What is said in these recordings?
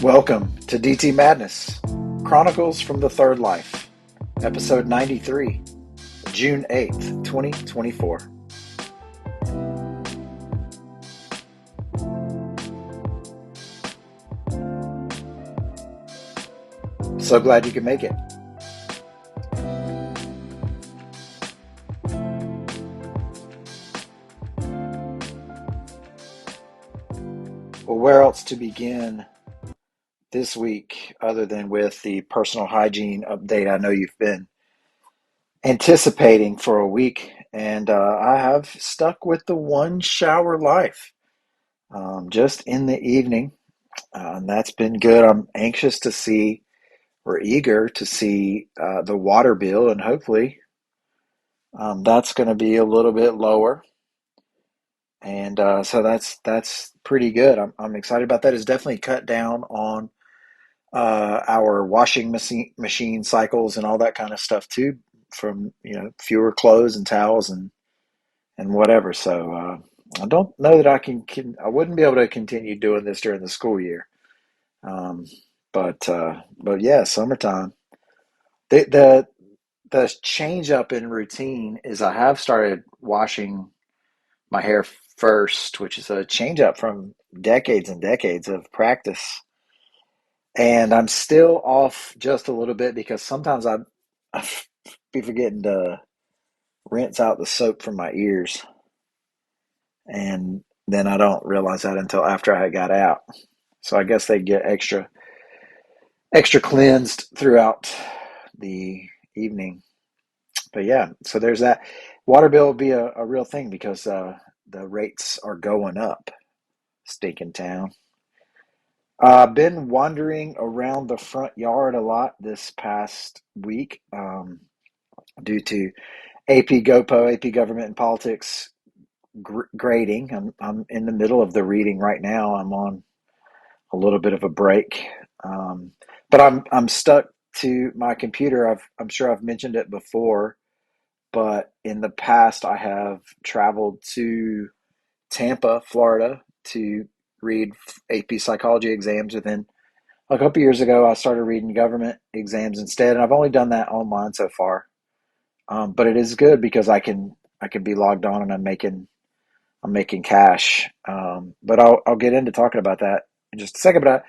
Welcome to DT Madness, Chronicles from the Third Life, episode 93, June 8th, 2024. So glad you could make it. Well, where else to begin this week other than with the personal hygiene update I know you've been anticipating for a week, and I have stuck with the one shower life just in the evening, and that's been good. I'm anxious to see, or eager to see, the water bill, and hopefully that's going to be a little bit lower, and so that's pretty good. I'm excited about that. It's definitely cut down on our washing machine cycles and all that kind of stuff too, from fewer clothes and towels and whatever. So I don't know that I wouldn't be able to continue doing this during the school year. Um, but yeah, summertime. The the change up in routine is I have started washing my hair first, which is a change up from decades and decades of practice. And I'm still off just a little bit because sometimes I be forgetting to rinse out the soap from my ears, and then I don't realize that until after I got out. So I guess they get extra cleansed throughout the evening. But yeah, so there's that. Water bill will be a real thing because the rates are going up. Stinking town. I've been wandering around the front yard a lot this past week due to AP GoPo, AP Government and Politics grading. I'm in the middle of the reading right now. I'm on a little bit of a break, um, but I'm stuck to my computer. I'm sure I've mentioned it before, but in the past I have traveled to Tampa, Florida, to read AP Psychology exams. Within a couple years ago, I started reading government exams instead, and I've only done that online so far. But it is good because I can be logged on and I'm making cash. But I'll get into talking about that in just a second. But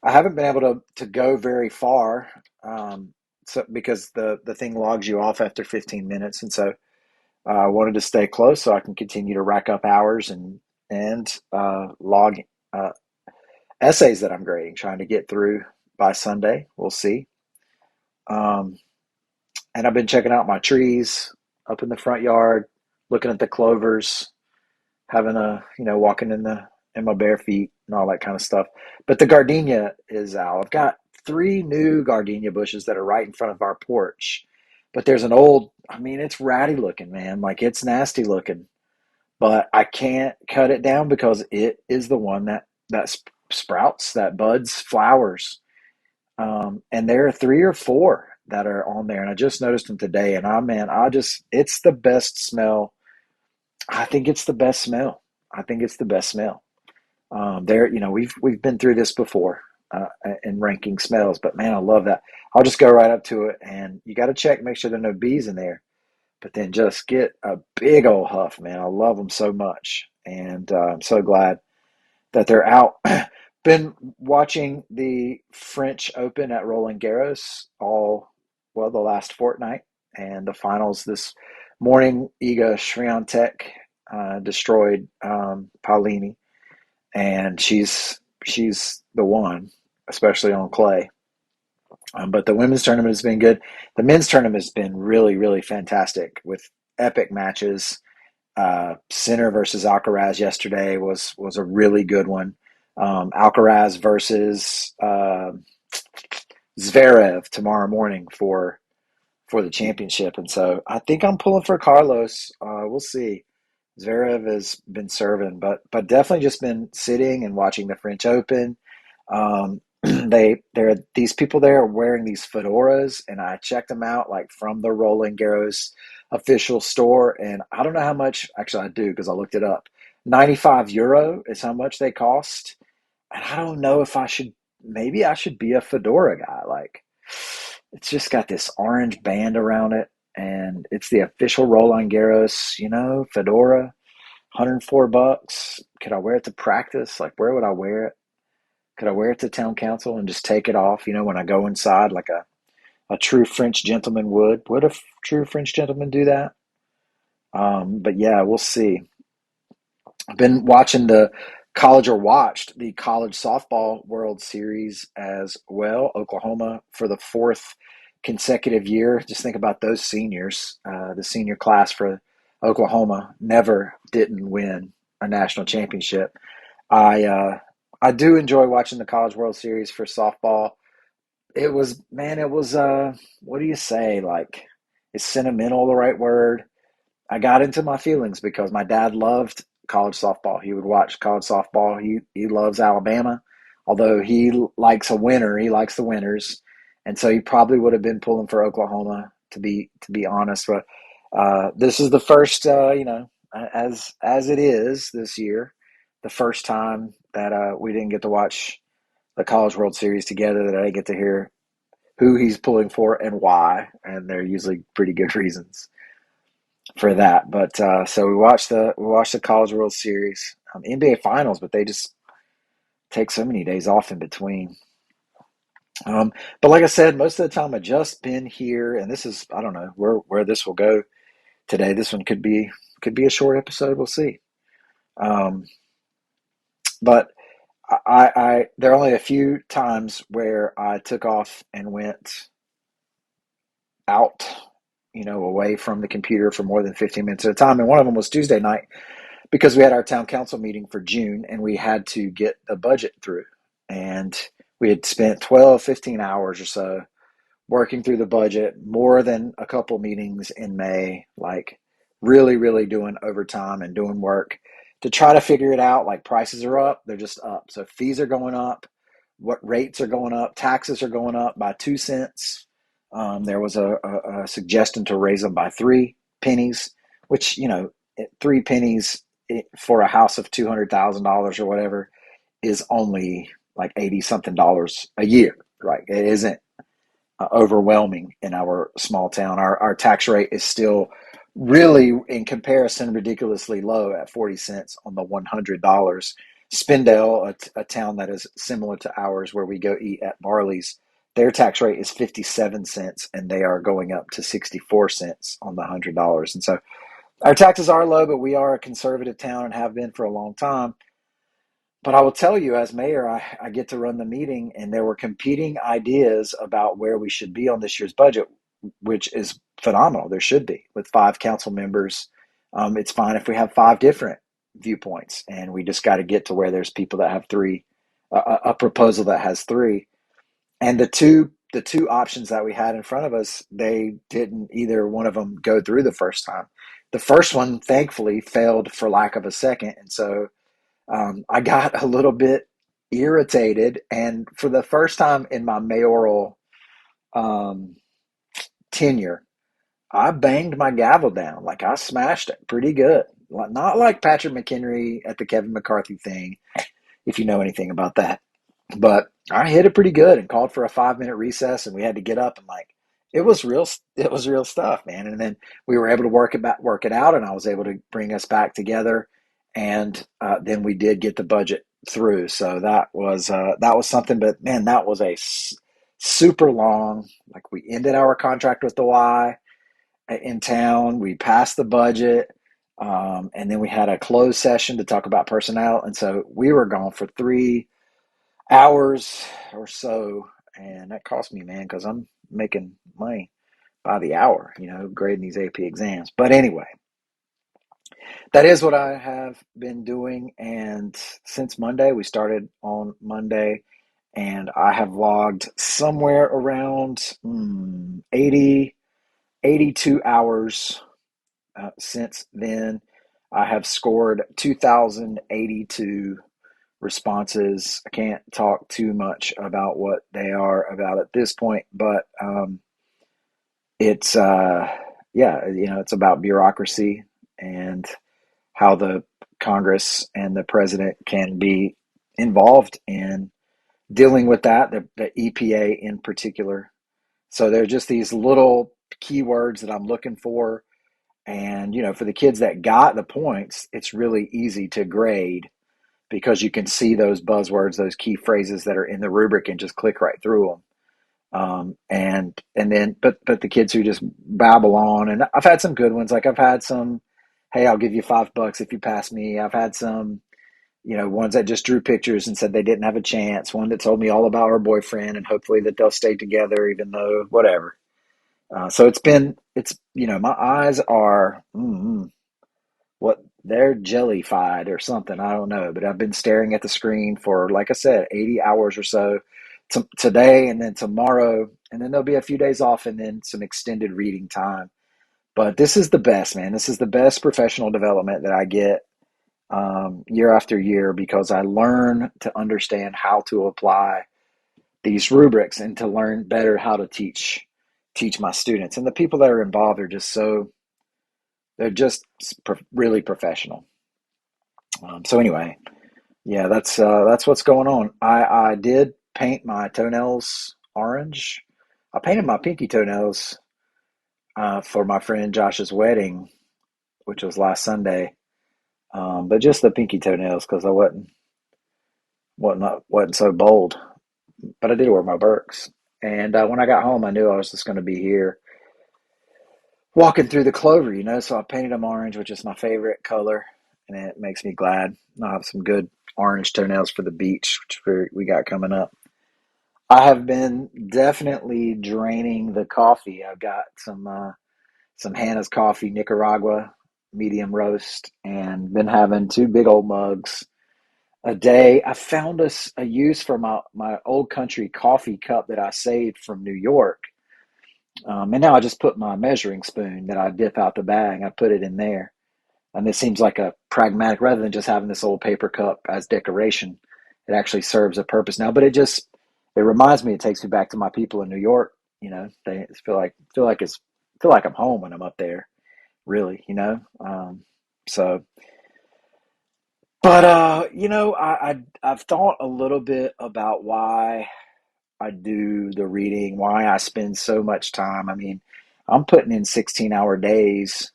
I haven't been able to go very far, so because the thing logs you off after 15 minutes, and so I wanted to stay close so I can continue to rack up hours and log uh, essays that I'm grading, trying to get through by Sunday. We'll see. Um, and I've been checking out my trees up in the front yard, looking at the clovers, having walking in my bare feet and all that kind of stuff. But the gardenia is out. I've got three new gardenia bushes that are right in front of our porch. But there's an old, I mean, it's ratty looking, man. Like it's nasty looking. But I can't cut it down because it is the one that sprouts, that buds flowers. And there are three or four that are on there, and I just noticed them today. And man, it's the best smell. I think it's the best smell. I think it's the best smell. We've been through this before in ranking smells, but man, I love that. I'll just go right up to it, and you got to check, make sure there are no bees in there, but then just get a big old huff, man. I love them so much, and I'm so glad that they're out. Been watching the French Open at Roland Garros the last fortnight, and the finals this morning. Iga Swiatek destroyed Paulini, and she's the one, especially on clay. But the women's tournament has been good. The men's tournament has been really, really fantastic with epic matches. Sinner versus Alcaraz yesterday was a really good one. Alcaraz versus Zverev tomorrow morning for the championship, and so I think I'm pulling for Carlos. We'll see. Zverev has been serving, but definitely just been sitting and watching the French Open. There are these people there are wearing these fedoras, and I checked them out like from the Roland Garros official store, and I don't know how much. Actually, I do because I looked it up. €95 is how much they cost, and I don't know if I should. maybe I should be a fedora guy. Like, it's just got this orange band around it, and it's the official Roland Garros, fedora, $104. Could I wear it to practice? Like, where would I wear it? Could I wear it to town council and just take it off, when I go inside like a true French gentleman would? Would a true French gentleman do that? But yeah, we'll see. I've been watching watched the college softball World Series as well. Oklahoma for the fourth consecutive year. Just think about those seniors. The senior class for Oklahoma never didn't win a national championship. I do enjoy watching the College World Series for softball. It was what do you say? Like, is sentimental the right word? I got into my feelings because my dad loved college softball. He would watch college softball. He loves Alabama, although he likes a winner. He likes the winners, and so he probably would have been pulling for Oklahoma to be honest. But this is the first, as it is this year, the first time that we didn't get to watch the College World Series together. That I get to hear who he's pulling for and why, and they're usually pretty good reasons for that. But so we watched the College World Series, NBA Finals, but they just take so many days off in between. But like I said, most of the time I've just been here, and this is I don't know where this will go today. This one could be a short episode. We'll see. Um, but I there are only a few times where I took off and went out, away from the computer for more than 15 minutes at a time. And one of them was Tuesday night because we had our town council meeting for June and we had to get the budget through. And we had spent 12, 15 hours or so working through the budget, more than a couple meetings in May, like really, really doing overtime and doing work to try to figure it out. Like, prices are up, they're just up. So fees are going up, what rates are going up, taxes are going up by 2 cents. There was a suggestion to raise them by 3 pennies, which, 3 pennies for a house of $200,000 or whatever is only like 80 something dollars a year, right? It isn't overwhelming in our small town. Our tax rate is still really, in comparison, ridiculously low at 40 cents on the $100. Spindale, a town that is similar to ours, where we go eat at Barley's, their tax rate is 57 cents, and they are going up to 64 cents on the $100. And so our taxes are low, but we are a conservative town and have been for a long time. But I will tell you, as mayor, I get to run the meeting, and there were competing ideas about where we should be on this year's budget, which is phenomenal. There should be, with five council members. It's fine if we have five different viewpoints, and we just got to get to where there's people that have three, a proposal that has three, and the two options that we had in front of us, they didn't either one of them go through the first time. The first one, thankfully, failed for lack of a second, and so I got a little bit irritated, and for the first time in my mayoral um, tenure, I banged my gavel down. Like, I smashed it pretty good. Not like Patrick McHenry at the Kevin McCarthy thing, if you know anything about that. But I hit it pretty good and called for a 5 minute recess, and we had to get up and, like, it was real. It was real stuff, man. And then we were able to work it out, and I was able to bring us back together. And then we did get the budget through, so that was something. But man, that was super long. Like, we ended our contract with the Y in town. We passed the budget, and then we had a closed session to talk about personnel. And so we were gone for 3 hours or so, and that cost me, man, because I'm making money by the hour, grading these AP exams. But anyway, that is what I have been doing, and since Monday, we started on Monday, and I have logged somewhere around 80, 82 hours since then. I have scored 2,082 responses. I can't talk too much about what they are about at this point, but it's yeah, it's about bureaucracy and how the Congress and the president can be involved in dealing with that, the EPA in particular. So they're just these little keywords that I'm looking for. And, for the kids that got the points, it's really easy to grade because you can see those buzzwords, those key phrases that are in the rubric and just click right through them. And then, but the kids who just babble on, and I've had some good ones. Like I've had some, hey, I'll give you $5 if you pass me. I've had some, ones that just drew pictures and said they didn't have a chance. One that told me all about her boyfriend and hopefully that they'll stay together, even though whatever. So my eyes are, what they're jellified or something. I don't know, but I've been staring at the screen for, like I said, 80 hours or so today and then tomorrow. And then there'll be a few days off and then some extended reading time. But this is the best, man. This is the best professional development that I get year after year because I learn to understand how to apply these rubrics and to learn better how to teach my students. And the people that are involved are just they're just really professional. So anyway, yeah, that's what's going on. I did paint my toenails orange. I painted my pinky toenails for my friend Josh's wedding, which was last Sunday. But just the pinky toenails because I wasn't so bold. But I did wear my Birks. And when I got home, I knew I was just going to be here walking through the clover, So I painted them orange, which is my favorite color, and it makes me glad. I'll have some good orange toenails for the beach, which we got coming up. I have been definitely draining the coffee. I've got some Hannah's coffee, Nicaragua, medium roast, and been having two big old mugs a day. I found a use for my old country coffee cup that I saved from New York. And now I just put my measuring spoon that I dip out the bag, I put it in there. And this seems like a pragmatic, rather than just having this old paper cup as decoration, it actually serves a purpose now. But it reminds me, it takes me back to my people in New York. They feel like I'm home when I'm up there, really. So, but I've thought a little bit about why I do the reading, why I spend so much time. I mean, I'm putting in 16-hour days,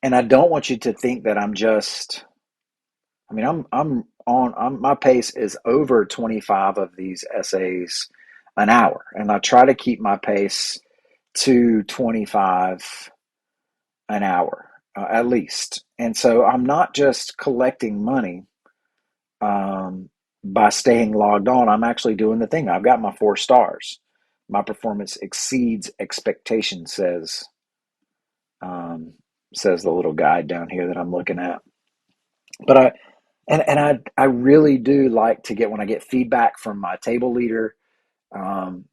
and I don't want you to think that I'm just. I mean, my pace is over 25 of these essays an hour, and I try to keep my pace to 25 an hour at least. And so I'm not just collecting money by staying logged on. I'm actually doing the thing. I've got my 4 stars. My performance exceeds expectation, um, says the little guide down here that I'm looking at. But I really do like to get when I get feedback from my table leader. Um,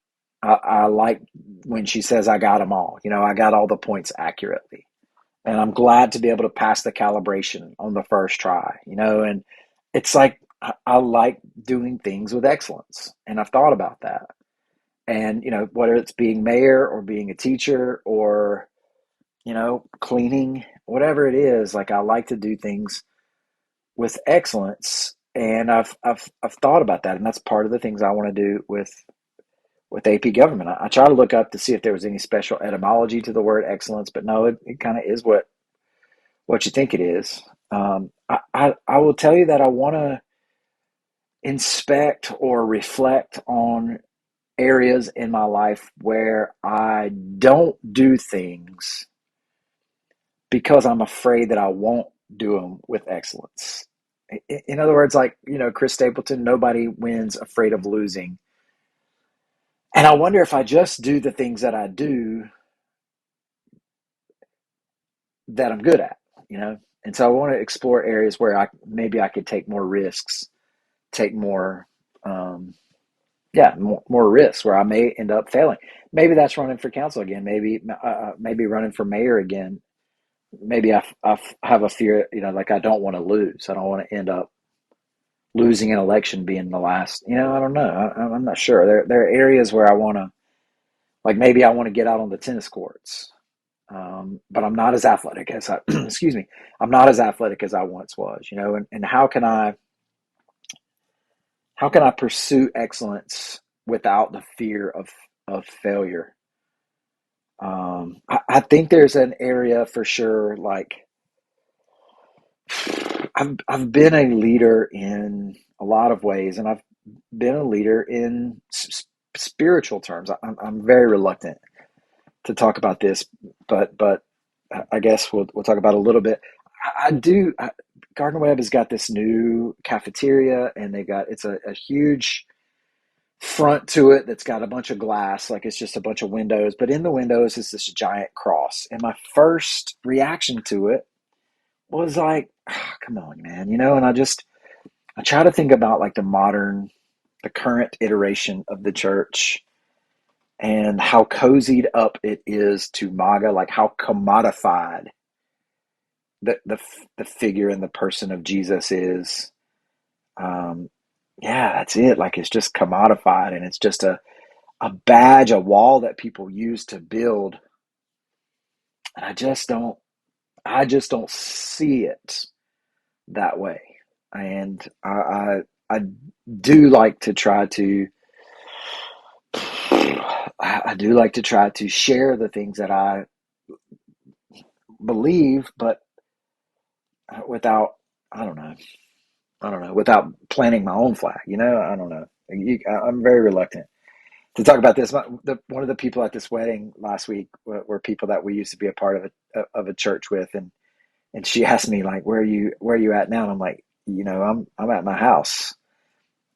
I like when she says I got them all. I got all the points accurately, and I'm glad to be able to pass the calibration on the first try. And it's like I like doing things with excellence, and I've thought about that. And whether it's being mayor or being a teacher or cleaning, whatever it is, like I like to do things with excellence. And I've thought about that, and that's part of the things I want to do with AP government. I try to look up to see if there was any special etymology to the word excellence, but no, it kind of is what you think it is. I will tell you that I want to inspect or reflect on areas in my life where I don't do things because I'm afraid that I won't do them with excellence. In other words, like, Chris Stapleton, nobody wins afraid of losing. And I wonder if I just do the things that I do that I'm good at, you know? And so I want to explore areas where maybe I could take more risks, take more, um, more risks where I may end up failing. Maybe that's running for council again. Maybe running for mayor again. Maybe I have a fear, like I don't want to lose. I don't want to end up losing an election being the last. I don't know. I'm not sure. There are areas where I want to, like maybe I want to get out on the tennis courts, but I'm not as athletic as I. Excuse me. I'm not as athletic as I once was. And how can I how can I pursue excellence without the fear of failure? I think there's an area for sure. Like I've been a leader in a lot of ways, and I've been a leader in spiritual terms. I'm very reluctant to talk about this, but I guess we'll talk about it a little bit. I do. Gardner Webb has got this new cafeteria, and they got a huge front to it that's got a bunch of glass, like it's just a bunch of windows. But in the windows is this giant cross. And my first reaction to it was like, "Ah, come on, man," And I try to think about like the current iteration of the church and how cozied up it is to MAGA, like how commodified the figure and the person of Jesus is. Um, yeah, that's it. Like it's just commodified, and it's just a badge, a wall that people use to build. And I just don't see it that way. And I do like to try to I do like to try to share the things that I believe, but without I don't know without planting my own flag. I don't know. I'm very reluctant to talk about this. One of the people at this wedding last week were people that we used to be a part of a church with, and she asked me like, where are you at now? And I'm like, I'm at my house,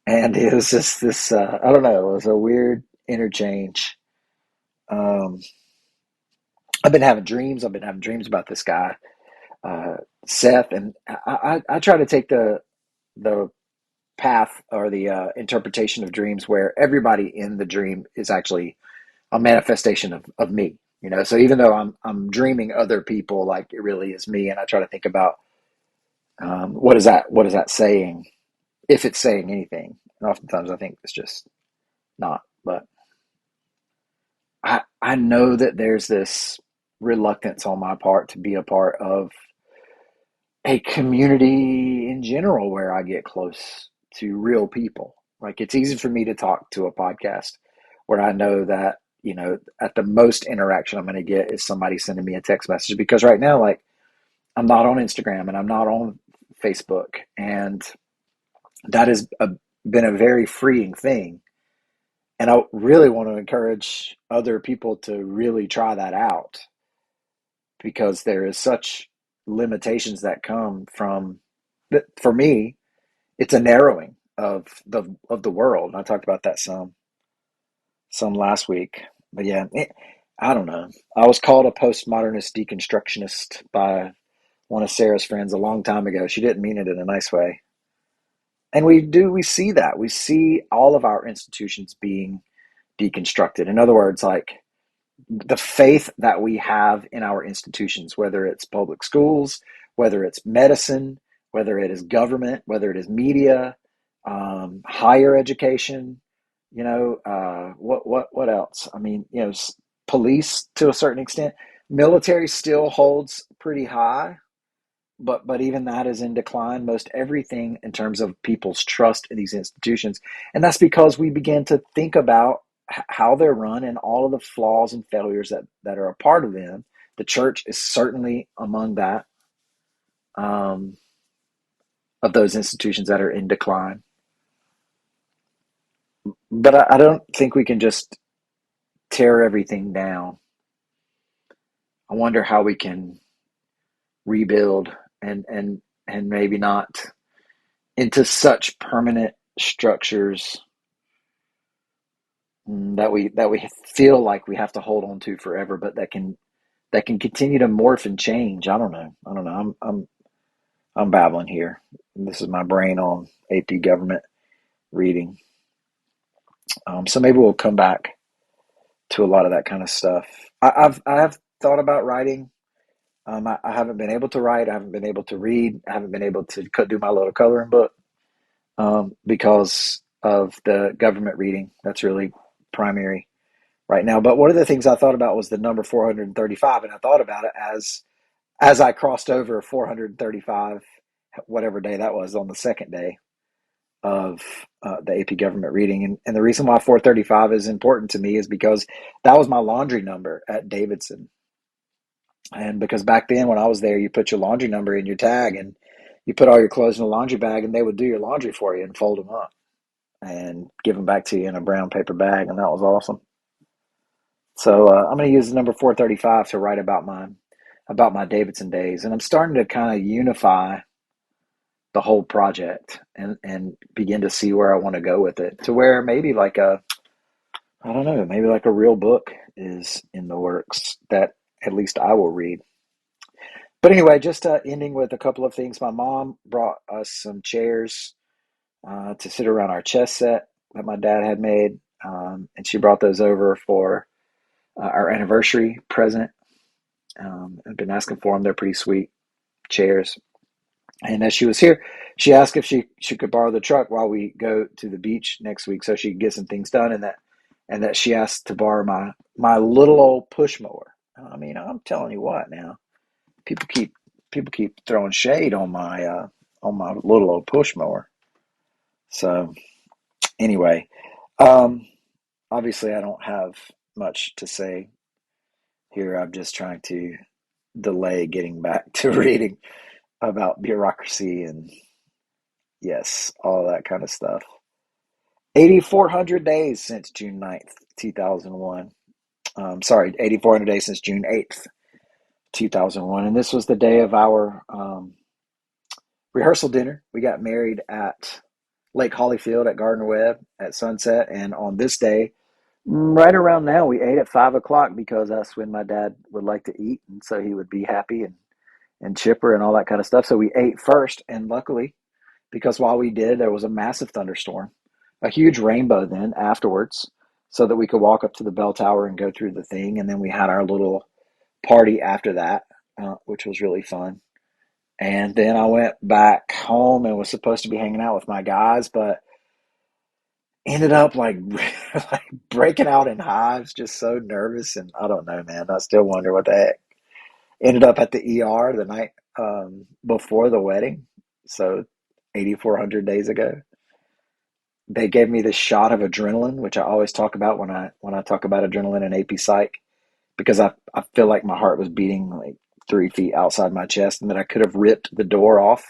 and it was just this I don't know, it was a weird interchange. Um, I've been having dreams about this guy, uh, Seth, and I try to take the path or the interpretation of dreams where everybody in the dream is actually a manifestation of me. So even though I'm dreaming other people, like it really is me, and I try to think about what is that saying, if it's saying anything. And oftentimes I think it's just not. But I know that there's this reluctance on my part to be a part of a community in general where I get close to real people. Like it's easy for me to talk to a podcast where I know that, at the most interaction I'm going to get is somebody sending me a text message, because right now, like, I'm not on Instagram and I'm not on Facebook. And that has been a very freeing thing. And I really want to encourage other people to really try that out, because there is such limitations that come from that. For me, it's a narrowing of the world. And I talked about that some last week. But yeah, I don't know. I was called a postmodernist deconstructionist by one of Sarah's friends a long time ago. She didn't mean it in a nice way. And we see that. We see all of our institutions being deconstructed. In other words, like the faith that we have in our institutions, whether it's public schools, whether it's medicine, whether it is government, whether it is media, higher education, what else? I mean, police to a certain extent, military still holds pretty high, but even that is in decline. Most everything in terms of people's trust in these institutions, and that's because we begin to think about how they're run and all of the flaws and failures that are a part of them. The church is certainly among that, um, of those institutions that are in decline. But I don't think we can just tear everything down. I wonder how we can rebuild and maybe not into such permanent structures, that we feel like we have to hold on to forever, but that can continue to morph and change. I don't know. I don't know. I'm babbling here. This is my brain on AP government reading. So maybe we'll come back to a lot of that kind of stuff. I have thought about writing. I haven't been able to write. I haven't been able to read. I haven't been able to do my little coloring book, because of the government reading. That's really primary right now. But one of the things I thought about was the number 435, and I thought about it as I crossed over 435, whatever day that was, on the second day. of the AP Government Reading. And the reason why 435 is important to me is because that was my laundry number at Davidson. And because back then when I was there, you put your laundry number in your tag and you put all your clothes in a laundry bag and they would do your laundry for you and fold them up and give them back to you in a brown paper bag. And that was awesome. So I'm going to use the number 435 to write about my Davidson days. And I'm starting to kind of unify the whole project and begin to see where I want to go with it to where maybe like a, I don't know, maybe like a real book is in the works that at least I will read. But anyway, just ending with a couple of things. My mom brought us some chairs to sit around our chess set that my dad had made. And she brought those over for our anniversary present. I've been asking for them. They're pretty sweet chairs. And as she was here, she asked if she could borrow the truck while we go to the beach next week so she could get some things done. And that she asked to borrow my little old push mower. I mean, I'm telling you what now. People keep people keep throwing shade on my little old push mower. So anyway, um, obviously I don't have much to say here. I'm just trying to delay getting back to reading about bureaucracy and yes, all that kind of stuff. 8,400 days since June 9th, 2001. Sorry, 8,400 days since June 8th, 2001. And this was the day of our rehearsal dinner. We got married at Lake Hollyfield at Gardner Webb at sunset. And on this day, right around now, we ate at 5 o'clock because that's when my dad would like to eat. And so he would be happy and chipper and all that kind of stuff. So we ate first. And luckily, because while we did, there was a massive thunderstorm, a huge rainbow then afterwards, so that we could walk up to the bell tower and go through the thing. And then we had our little party after that, which was really fun. And then I went back home and was supposed to be hanging out with my guys, but ended up like like breaking out in hives, just so nervous. And I don't know, man. I still wonder what the heck. Ended up at the ER the night before the wedding, so 8,400 days ago. They gave me this shot of adrenaline, which I always talk about when I talk about adrenaline and AP Psych, because I feel like my heart was beating like 3 feet outside my chest, and that I could have ripped the door off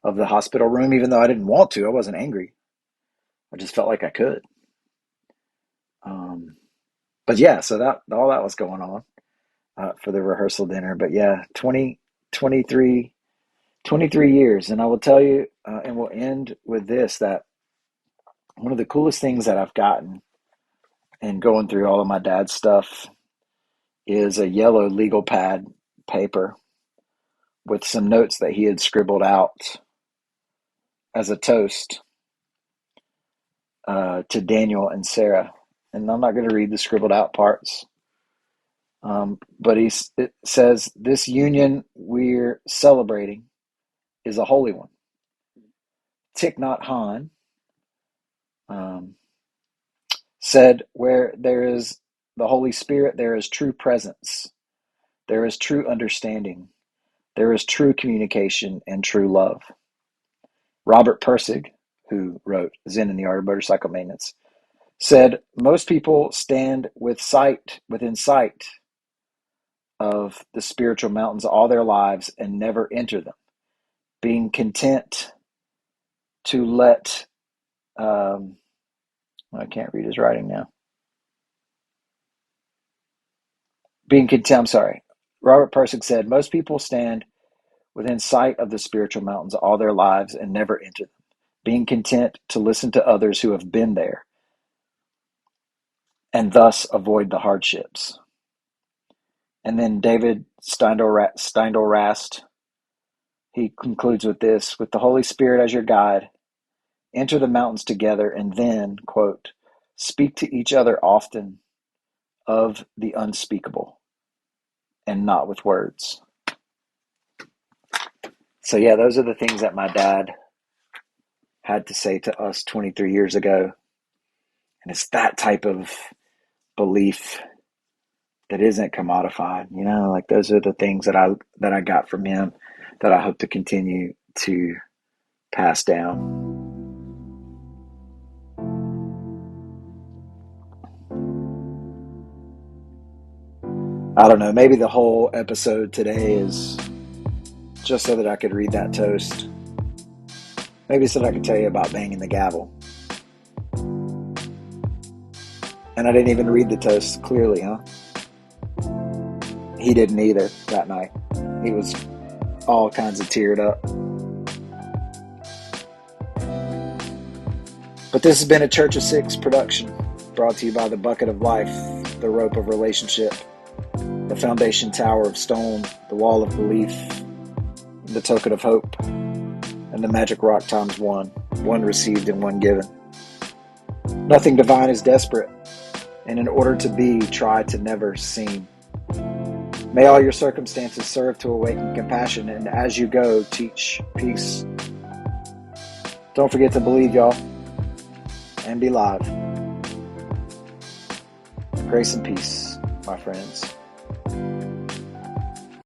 of the hospital room, even though I didn't want to. I wasn't angry. I just felt like I could. Um, but yeah, so that all that was going on for the rehearsal dinner. But yeah, 23 years. And I will tell you, and we'll end with this, that one of the coolest things that I've gotten in going through all of my dad's stuff is a yellow legal pad paper with some notes that he had scribbled out as a toast to Daniel and Sarah. And I'm not going to read the scribbled out parts. But it says, this union we're celebrating is a holy one. Thich Nhat Hanh um, said, where there is the Holy Spirit, there is true presence, there is true understanding, there is true communication and true love. Robert Pirsig, who wrote Zen and the Art of Motorcycle Maintenance, said, most people stand within sight of the spiritual mountains all their lives and never enter them, being content to let, I can't read his writing now. Being content, I'm sorry. Robert Pirsig said, most people stand within sight of the spiritual mountains all their lives and never enter them, being content to listen to others who have been there and thus avoid the hardships. And then David Steindl-Rast, he concludes with this, with the Holy Spirit as your guide, enter the mountains together and then, quote, speak to each other often of the unspeakable and not with words. So yeah, those are the things that my dad had to say to us 23 years ago. And it's that type of belief that isn't commodified, like those are the things that I got from him that I hope to continue to pass down. I don't know, maybe the whole episode today is just so that I could read that toast. Maybe so that I could tell you about banging the gavel. And I didn't even read the toast clearly, huh? He didn't either that night. He was all kinds of teared up. But this has been a Church of Six production, brought to you by the Bucket of Life, the Rope of Relationship, the Foundation Tower of Stone, the Wall of Belief, the Token of Hope, and the Magic Rock times one received and one given. Nothing divine is desperate, and in order to be, try to never seem. May all your circumstances serve to awaken compassion, and as you go, teach peace. Don't forget to believe, y'all, and be live. Grace and peace, my friends.